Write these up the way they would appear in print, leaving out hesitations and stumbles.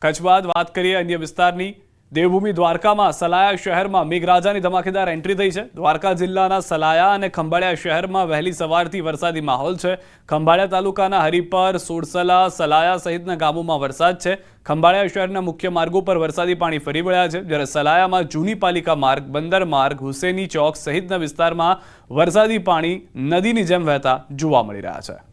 કચ્છ બાદ વાત કરીએ અન્ય વિસ્તારની। દેવભૂમિ દ્વારકામાં સલાયા શહેરમાં મેઘરાજાની ધમાકેદાર એન્ટ્રી થઈ છે। દ્વારકા જિલ્લાના સલાયા અને ખંભાળિયા શહેરમાં વહેલી સવારથી વરસાદી માહોલ છે। ખંભાળિયા તાલુકાના હરિપર, સોરસલા, સલાયા સહિતના ગામોમાં વરસાદ છે। ખંભાળિયા શહેરના મુખ્ય માર્ગો પર વરસાદી પાણી ફરી વળ્યા છે, જ્યારે સલાયામાં જૂની પાલિકા માર્ગ, બંદર માર્ગ, હુસેની ચોક સહિતના વિસ્તારમાં વરસાદી પાણી નદીની જેમ વહેતા જોવા મળી રહ્યા છે।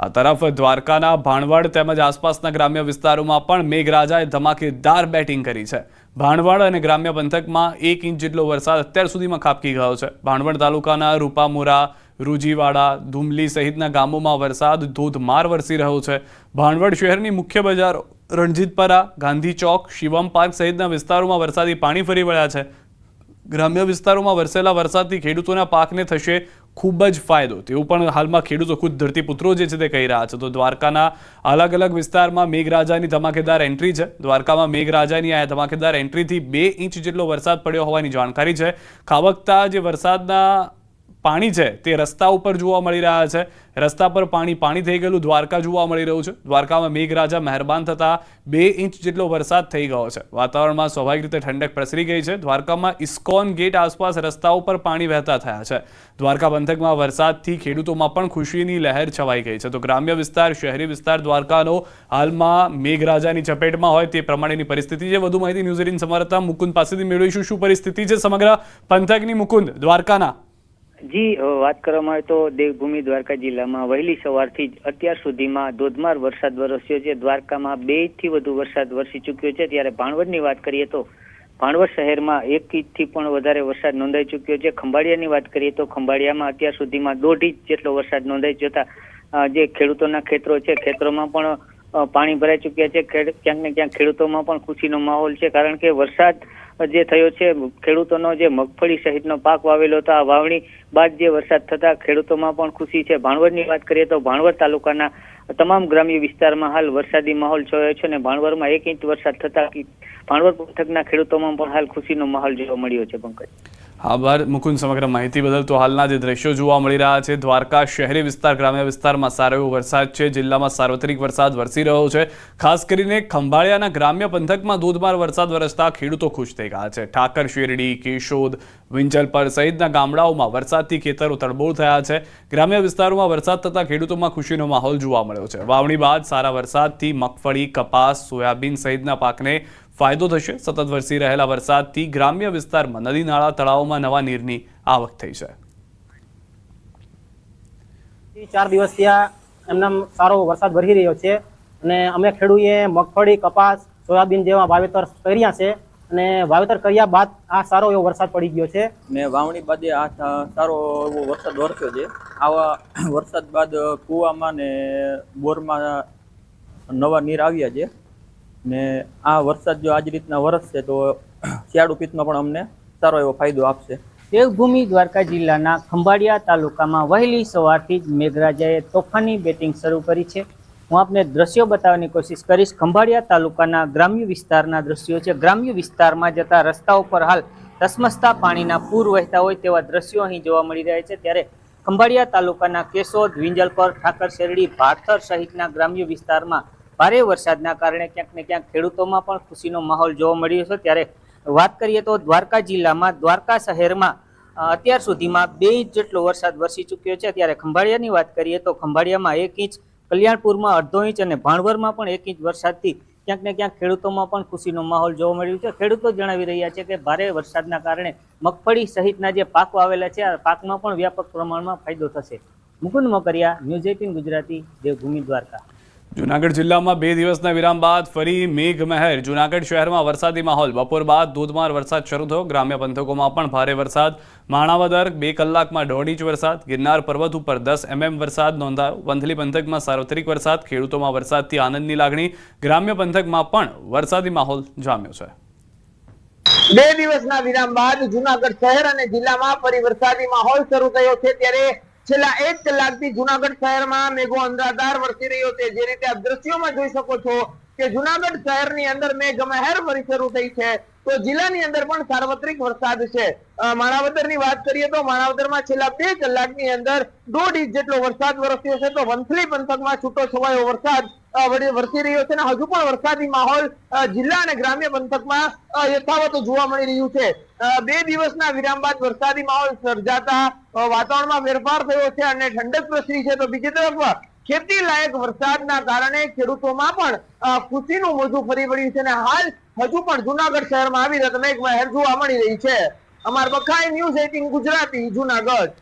આ તરફ દ્વારકાના ભાણવડ તેમજ આસપાસના ગ્રામ્ય વિસ્તારોમાં પણ મેઘરાજાએ ધમાકેદાર બેટિંગ કરી છે। ભાણવડ અને ગ્રામ્ય પંથકમાં 1 ઇંચ જેટલો વરસાદ અત્યાર સુધીમાં ખાબકી ગયો છે। ભાણવડ તાલુકાના રૂપામુરા, રૂજીવાડા, ધુમલી સહિતના ગામોમાં વરસાદ ધોધમાર વરસી રહ્યો છે। ભાણવડ શહેરની મુખ્ય બજારો રણજીતપરા, ગાંધી ચોક, શિવમ પાર્ક સહિતના વિસ્તારોમાં વરસાદી પાણી ફરી વળ્યા છે। ગ્રામ્ય વિસ્તારોમાં વરસેલા વરસાદથી ખેડૂતોના પાકને થશે ખૂબ જ ફાયદો, તેવું પણ હાલમાં ખેડૂતો ખુદ ધરતીપુત્રો જે છે તે કહી રહ્યા છે। તો દ્વારકાના અલગ અલગ વિસ્તારમાં મેઘરાજાની ધમાકેદાર એન્ટ્રી છે। દ્વારકામાં મેઘરાજાની આ ધમાકેદાર એન્ટ્રીથી 2 ઇંચ જેટલો વરસાદ પડ્યો હોવાની જાણકારી છે। ખાબકતા જે વરસાદના પાણી છે તે રસ્તા ઉપર જોવા મળી રહ્યા છે। રસ્તા પર પાણી થઈ ગયેલું દ્વારકા જોવા મળી રહ્યું છે। દ્વારકામાં મેઘરાજા મહેરબાન થતા 2 ઇંચ જેટલો વરસાદ થઈ ગયો છે। વાતાવરણમાં સ્વાભાવિક રીતે ઠંડક પ્રસરી ગઈ છે। દ્વારકામાં ઇસ્કોન ગેટ આસપાસ રસ્તાઓ પર પાણી વહેતા થયા છે। દ્વારકા પંથકમાં વરસાદથી ખેડૂતોમાં પણ ખુશીની લહેર છવાઈ ગઈ છે। તો ગ્રામ્ય વિસ્તાર, શહેરી વિસ્તાર દ્વારકાનો હાલમાં મેઘરાજાની ચપેટમાં હોય તે પ્રમાણેની પરિસ્થિતિ છે। વધુ માહિતી ન્યૂઝ 18 સંવાદદાતા મુકુંદ પાસેથી મેળવીશું। શું પરિસ્થિતિ છે સમગ્ર પંથકની મુકુંદ, દ્વારકાના? જી, વાત કરવામાં આવે તો દેવભૂમિ દ્વારકા જિલ્લામાં વહેલી સવારથી જ અત્યાર સુધીમાં ધોધમાર વરસાદ વરસ્યો છે। દ્વારકામાં 2 ઇંચથી વધુ વરસાદ વરસી ચૂક્યો છે, ત્યારે ભાણવડની વાત કરીએ તો ભાણવડ શહેરમાં 1 ઇંચથી પણ વધારે વરસાદ નોંધાઈ ચૂક્યો છે। ખંભાળિયાની વાત કરીએ તો ખંભાળિયામાં અત્યાર સુધીમાં 1.5 ઇંચ જેટલો વરસાદ નોંધાઈ જતા જે ખેડૂતોના ખેતરો છે, ખેતરોમાં પણ પાણી ભરાઈ ચૂક્યા છે। ક્યાંક ને ક્યાંક ખેડૂતોમાં પણ ખુશીનો માહોલ છે, કારણ કે વરસાદ જે થયો છે, ખેડૂતોનો જે મગફળી સહિતનો પાક વાવેલો હતો, આ વાવણી બાદ જે વરસાદ થતા ખેડૂતોમાં પણ ખુશી છે। ભાણવડની વાત કરીએ તો ભાણવડ તાલુકાના તમામ ગ્રામ્ય વિસ્તારમાં હાલ વરસાદી માહોલ છવાયો છે અને ભાણવડમાં 1 ઇંચ વરસાદ થતા ભાણવડ પંથકના ખેડૂતોમાં પણ હાલ ખુશીનો માહોલ જોવા મળ્યો છે। પંકજ, આભાર મુકુંદ સમગ્ર માહિતી બદલ। તો હાલના જે દ્રશ્યો જોવા મળી રહ્યા છે, દ્વારકા શહેરી વિસ્તાર, ગ્રામ્ય વિસ્તારમાં સારો એવો વરસાદ છે। જિલ્લામાં સાર્વત્રિક વરસાદ વરસી રહ્યો છે। ખાસ કરીને ખંભાળિયાના ગ્રામ્ય પંથકમાં ધોધમાર વરસાદ વરસતા ખેડૂતો ખુશ થઈ ગયા છે। ઠાકર શેરડી, કેશોદ, વિંજલપર સહિતના ગામડાઓમાં વરસાદથી ખેતરો તડબોળ થયા છે। ગ્રામ્ય વિસ્તારોમાં વરસાદ થતાં ખેડૂતોમાં ખુશીનો માહોલ જોવા મળ્યો છે। વાવણી બાદ સારા વરસાદથી મગફળી, કપાસ, સોયાબીન સહિતના પાકને ફાયદો થશે। સતત વરસી રહેલા વરસાદથી ગ્રામ્ય વિસ્તારમાં નદી, નાળા, તળાવોમાં નવા નીરની આવક થઈ છે। 4 દિવસથી એમના સારો વરસાદ વરસી રહ્યો છે અને અમે ખેડૂએ મગફળી, કપાસ, સોયાબીન જેવા વાવેતર કર્યા છે અને વાવેતર કર્યા બાદ આ સારો એવો વરસાદ પડી ગયો છે ને વાવણી બાદ આ સારો એવો વરસાદ વરસ્યો છે। આવા વરસાદ બાદ કૂવામાં ને બોરમાં નવા નીર આવ્યા છે ને આ વરસાદ જો આજ રીતના વરસશે તો શિયાળુ પિત્તમાં પણ અમને સારો એવો ફાયદો આપશે। દેવભૂમિ દ્વારકા જિલ્લાના ખંભાળિયા તાલુકામાં વહેલી સવારથી જ મેઘરાજાએ તોફાની બેટિંગ શરૂ કરી છે। હું આપને દ્રશ્યો બતાવવાની કોશિશ કરીશ। ખંભાળિયા તાલુકાના ગ્રામ્ય વિસ્તારના દ્રશ્યો છે। ગ્રામ્ય વિસ્તારમાં જતા રસ્તાઓ પર હાલ ધસમસતા પાણીના પૂર વહેતા હોય તેવા દ્રશ્યો અહીં જોવા મળી રહ્યા છે। ત્યારે ખંભાળિયા તાલુકાના કેશોદ, વિંજલપર, ઠાકર શેરડી, ભાટથર સહિતના ગ્રામ્ય વિસ્તારમાં ભારે વરસાદના કારણે ક્યાંક ને ક્યાંક ખેડૂતોમાં પણ ખુશીનો માહોલ જોવા મળ્યો છે। ત્યારે વાત કરીએ તો દ્વારકા જિલ્લામાં દ્વારકા શહેરમાં અત્યાર સુધીમાં 2 ઇંચ જેટલો વરસાદ વરસી ચૂક્યો છે। ત્યારે ખંભાળિયાની વાત કરીએ તો ખંભાળિયામાં 1 ઇંચ, કલ્યાણપુરમાં 1/2 ઇંચ અને ભાણવડમાં પણ 1 ઇંચ વરસાદથી ક્યાંક ને ક્યાંક ખેડૂતોમાં પણ ખુશીનો માહોલ જોવા મળ્યો છે। ખેડૂતો જણાવી રહ્યા છે કે ભારે વરસાદના કારણે મગફળી સહિતના જે પાકો આવેલા છે, આ પાકમાં પણ વ્યાપક પ્રમાણમાં ફાયદો થશે। મુકુંદ મોકરિયા, ન્યૂઝ 18 ગુજરાતી, દેવભૂમિ દ્વારકા। જૂનાગઢ જિલ્લામાં 2 દિવસના વિરામ બાદ ફરી મેઘમહેર। જૂનાગઢ શહેરમાં વરસાદી માહોલ। બપોર બાદ ધોધમાર વરસાદ શરૂ થયો। ગ્રામ્ય પંથકોમાં પણ ભારે વરસાદ। માણાવદર 2 કલાકમાં 1.5 ઇંચ વરસાદ। ગિરનાર પર્વત ઉપર 10 mm વરસાદ નોંધાયો। વંથલી પંથકમાં સાર્વત્રિક વરસાદ। ખેડૂતોમાં વરસાદથી આનંદની લાગણી। ગ્રામ્ય પંથકમાં પણ વરસાદી માહોલ જામ્યો છે। 2 દિવસના વિરામ બાદ જૂનાગઢ શહેર અને જિલ્લામાં ફરી વરસાદી માહોલ શરૂ થયો છે। ત્યારે છેલ્લા 1 કલાકથી જૂનાગઢ શહેરમાં મેઘો અંધાધાર વરસી રહ્યો છે। જે રીતે આપ દ્રશ્યોમાં જોઈ શકો છો કે જૂનાગઢ શહેરની અંદર મેઘમહેર ફરી શરૂ થઈ છે। તો જિલ્લાની અંદર પણ સાર્વત્રિક વરસાદ છે. માણાવદરની વાત કરીએ તો માણાવદરમાં છેલ્લા 2 કલાકની અંદર 1.5 ઇંચ જેટલો વરસાદ વરસ્યો છે. તો વંથલી પંથકમાં છૂટો છવાયો વરસાદ વરસી રહ્યો છે અને હજુ પણ વરસાદી માહોલ જિલ્લા અને ગ્રામ્ય પંથકમાં યથાવત જોવા મળી રહ્યું છે. 2 દિવસના વિરામ બાદ વરસાદી માહોલ સર્જાતા વાતાવરણમાં ફેરફાર થયો છે અને ઠંડક પ્રસરી છે. તો બીજી તરફ ખેતી લાયક વરસાદના કારણે ખેડૂતોમાં પણ ખુશીનું મોજું ફરી વળ્યું છે અને હાલ હજુ પણ જુનાગઢ શહેરમાં આવી મેઘ મહેર જોવા મળી રહી છે. અમાર બખાઈ ન્યૂઝ 18 ગુજરાતી જુનાગઢ.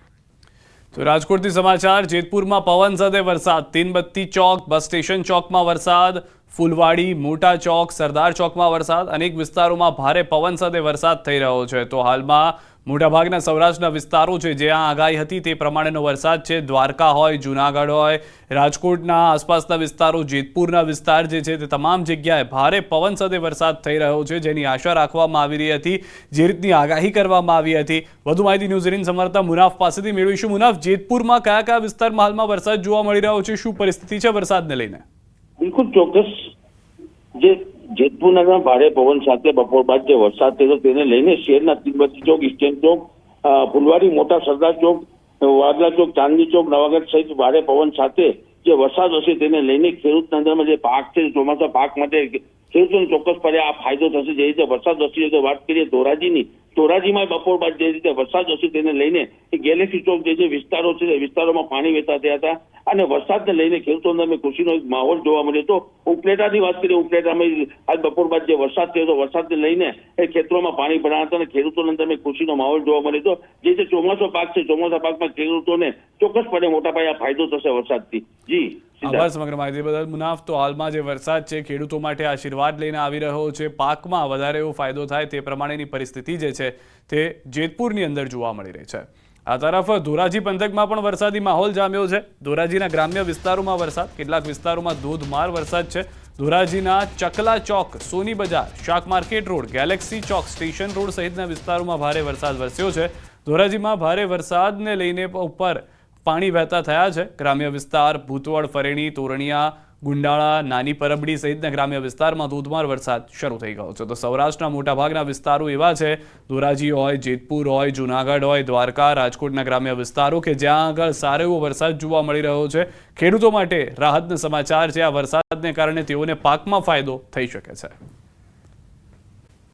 તો રાજકોટથી સમાચાર. જેતપુરમાં પવન સાથે વરસાદ. તીનબત્તી ચોક, બસ સ્ટેશન ચોકમાં વરસાદ. ફૂલવાડી, મોટા ચોક, સરદાર ચોકમાં વરસાદ. અનેક વિસ્તારોમાં ભારે પવન સાથે વરસાદ થઈ રહ્યો છે. તો હાલમાં મોટાભાગના સૌરાષ્ટ્રના વિસ્તારો છે જ્યાં આગાહી હતી તે પ્રમાણેનો વરસાદ છે. દ્વારકા હોય, જુનાગઢ હોય, રાજકોટના આસપાસના વિસ્તારો, જેતપુરના વિસ્તાર જે છે તે તમામ જગ્યાએ ભારે પવન સાથે વરસાદ થઈ રહ્યો છે, જેની આશા રાખવામાં આવી રહી હતી, જે રીતની આગાહી કરવામાં આવી હતી. વધુ માહિતી ન્યૂઝ 18 સંવાદદાતા મુનાફ પાસેથી મેળવીશું. મુનાફ, જેતપુરમાં કયા કયા વિસ્તારમાં હાલમાં વરસાદ જોવા મળી રહ્યો છે? શું પરિસ્થિતિ છે વરસાદને લઈને? બિલકુલ ચોક્કસ. જે જેતપુર નગરમાં ભારે પવન સાથે બપોર બાદ જે વરસાદ થયો તેને લઈને શહેરના તીનબત્તી ચોક, સ્ટેન્ડ ચોક, ફુલવાડી, મોટા સરદાર ચોક, વાદલા ચોક, ચાંદની ચોક, નવાગઢ સહિત ભારે પવન સાથે જે વરસાદ હશે તેને લઈને ખેડૂત અંદરમાં જે પાક છે ચોમાસા પાક માટે ખેડૂતોને ચોક્કસપણે આ ફાયદો થશે. જે રીતે વરસાદ વરસી તો વાત કરીએ ધોરાજીમાં બપોર બાદ જે રીતે વરસાદ હશે તેને લઈને ગેલેક્સી ચોક જે વિસ્તારો છે વિસ્તારોમાં પાણી વહેતા થયા હતા અને વરસાદને લઈને ખેડૂતોને અમે ખુશીનો એક માહોલ જોવા મળ્યો. તો ઉપલેટાની વાત કરીએ, ઉપલેટામાં આજ બપોર બાદ જે વરસાદ થયો તો વરસાદને લઈને એ ખેતરોમાં પાણી ભરાયા હતા અને ખેડૂતોને અંદર ખુશીનો માહોલ જોવા મળ્યો. તો જે રીતે ચોમાસા પાક છે ચોમાસા પાકમાં ખેડૂતોને ચોક્કસપણે મોટા પાયે ફાયદો થશે વરસાદથી. જી આભાર સમગ્ર માહિતી બદલ મુનાફ. તો હાલમાં જે વરસાદ છે ખેડૂતો માટે આશીર્વાદ લઈને આવી રહ્યો છે. પાકમાં વધારે એવો ફાયદો થાય તે પ્રમાણેની પરિસ્થિતિ જે છે તે જેતપુરની અંદર જોવા મળી રહી છે. આ તરફ ધોરાજી પંથકમાં પણ વરસાદી માહોલ જામ્યો છે. ધોરાજીના ગ્રામ્ય વિસ્તારોમાં વરસાદ, કેટલાક વિસ્તારોમાં ધોધમાર વરસાદ છે. ધોરાજીના ચકલા ચોક, સોની બજાર, શાક માર્કેટ રોડ, ગેલેક્સી ચોક, સ્ટેશન રોડ સહિતના વિસ્તારોમાં ભારે વરસાદ વરસ્યો છે. ધોરાજીમાં ભારે વરસાદને લઈને ઉપર પાણી વહેતા થયા છે. ગ્રામ્ય વિસ્તાર ભૂતવડ, ફરેણી, તોરણિયા, ગુંડાળા, નાની પરબડી સહિતના ગ્રામ્ય વિસ્તારમાં ધોધમાર વરસાદ શરૂ થઈ ગયો છે. તો સૌરાષ્ટ્રના મોટાભાગના વિસ્તારો એવા છે, ધોરાજી હોય, જેતપુર હોય, જુનાગઢ હોય, દ્વારકા, રાજકોટના ગ્રામ્ય વિસ્તારો કે જ્યાં આગળ સારો એવો વરસાદ જોવા મળી રહ્યો છે. ખેડૂતો માટે રાહતના સમાચાર છે. આ વરસાદને કારણે તેઓને પાકમાં ફાયદો થઈ શકે છે.